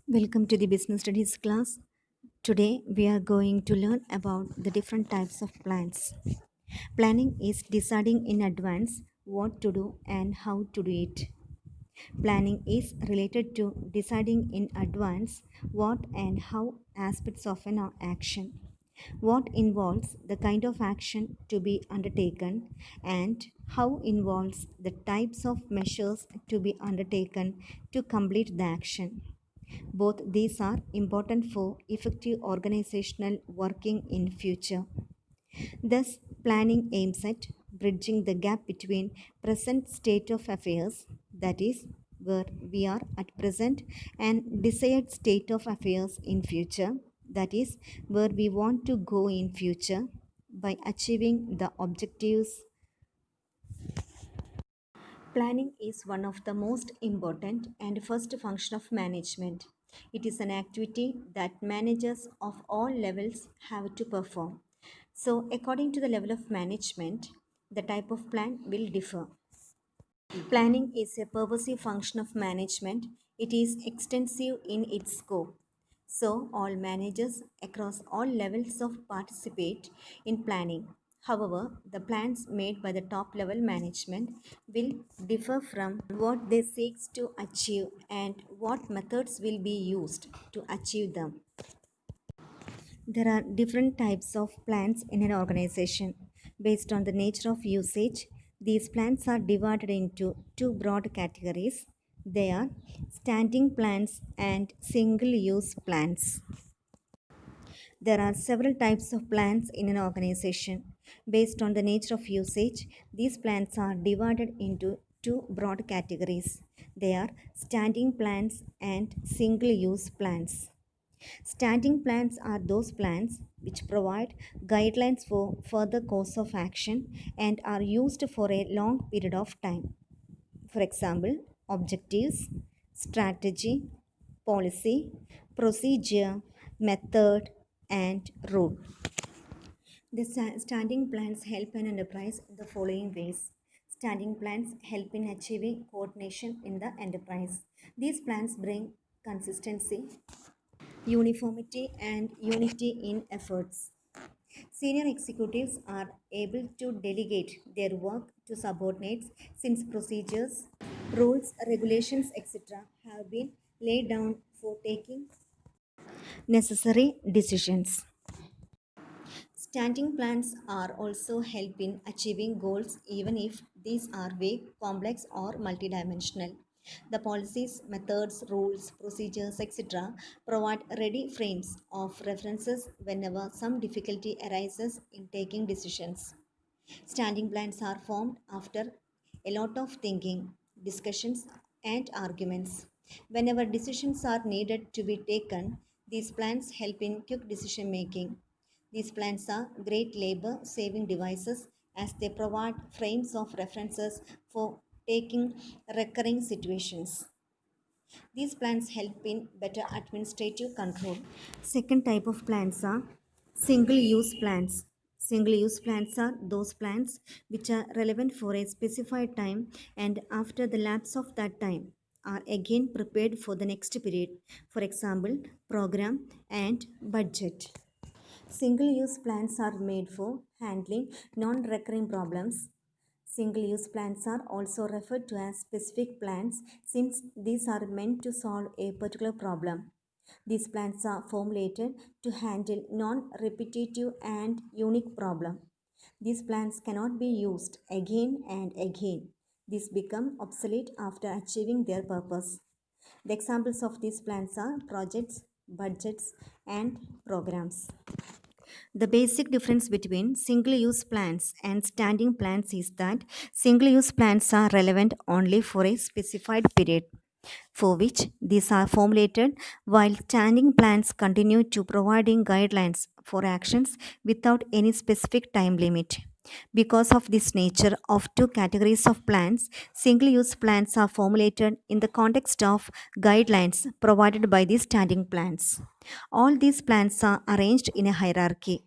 Welcome to the business studies class. Today we are going to learn about the different types of plans. Planning is deciding in advance what to do and how to do it. Planning is related to deciding in advance what and how aspects of an action. What involves the kind of action to be undertaken and how involves the types of measures to be undertaken to complete the action. Both these are important for effective organizational working in future. Thus, planning aims at bridging the gap between present state of affairs, that is, where we are at present, and desired state of affairs in future, that is, where we want to go in future, by achieving the objectives. Planning is one of the most important and first function of management. It is an activity that managers of all levels have to perform. So, according to the level of management, the type of plan will differ. Planning is a pervasive function of management. It is extensive in its scope. So, all managers across all levels of participate in planning. However, the plans made by the top level management will differ from what they seek to achieve and what methods will be used to achieve them. There are different types of plans in an organization. Based on the nature of usage, these plans are divided into two broad categories. They are standing plans and single use plans. There are several types of plans in an organization. Based on the nature of usage, these plans are divided into two broad categories. They are standing plans and single use plans. Standing plans are those plans which provide guidelines for further course of action and are used for a long period of time. For example, objectives, strategy, policy, procedure, method, and rule. The standing plans help an enterprise in the following ways. Standing plans help in achieving coordination in the enterprise. These plans bring consistency, uniformity, and unity in efforts. Senior executives are able to delegate their work to subordinates since procedures, rules, regulations, etc. have been laid down for taking necessary decisions. Standing plans are also help in achieving goals even if these are vague, complex, or multidimensional. The policies, methods, rules, procedures, etc. provide ready frames of references whenever some difficulty arises in taking decisions. Standing plans are formed after a lot of thinking, discussions, and arguments. Whenever decisions are needed to be taken, these plans help in quick decision making. These plans are great labor saving devices as they provide frames of references for taking recurring situations. These plans help in better administrative control. Second type of plans are single use plans. Single use plans are those plans which are relevant for a specified time and after the lapse of that time are again prepared for the next period. For example, program and budget. Single use plans are made for handling non recurring problems. Single use plans are also referred to as specific plans since these are meant to solve a particular problem. These plans are formulated to handle non repetitive and unique problem. These plans cannot be used again and again. These become obsolete after achieving their purpose. The examples of these plans are projects, budgets, and programs. The basic difference between single use plans and standing plans is that single use plans are relevant only for a specified period for which these are formulated, while standing plans continue to providing guidelines for actions without any specific time limit. Because of this nature of two categories of plans, single use plans are formulated in the context of guidelines provided by the standing plans. All these plans are arranged in a hierarchy.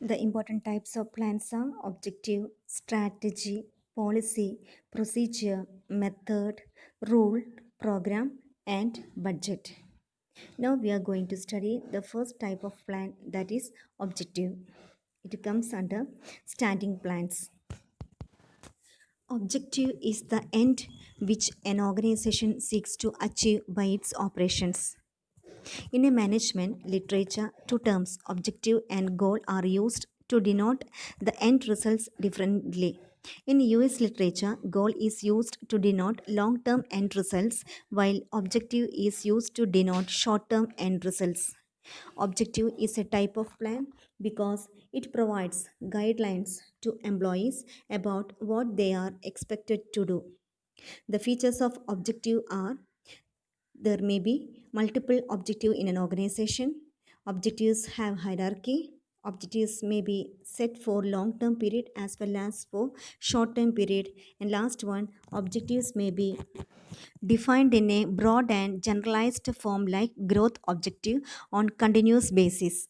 The important types of plans are objective, strategy, policy, procedure, method, rule, program, and budget. Now we are going to study the first type of plan, that is objective. It comes under standing plans. Objective is the end which an organization seeks to achieve by its operations. In a management literature, two terms, objective and goal, are used to denote the end results differently. In US literature, goal is used to denote long term end results, while objective is used to denote short term end results. Objective is a type of plan because it provides guidelines to employees about what they are expected to do. The features of objective are: there may be multiple objectives in an organization. Objectives have hierarchy. Objectives may be set for long-term period as well as for short-term period. And last one, objectives may be defined in a broad and generalized form like growth objective on continuous basis.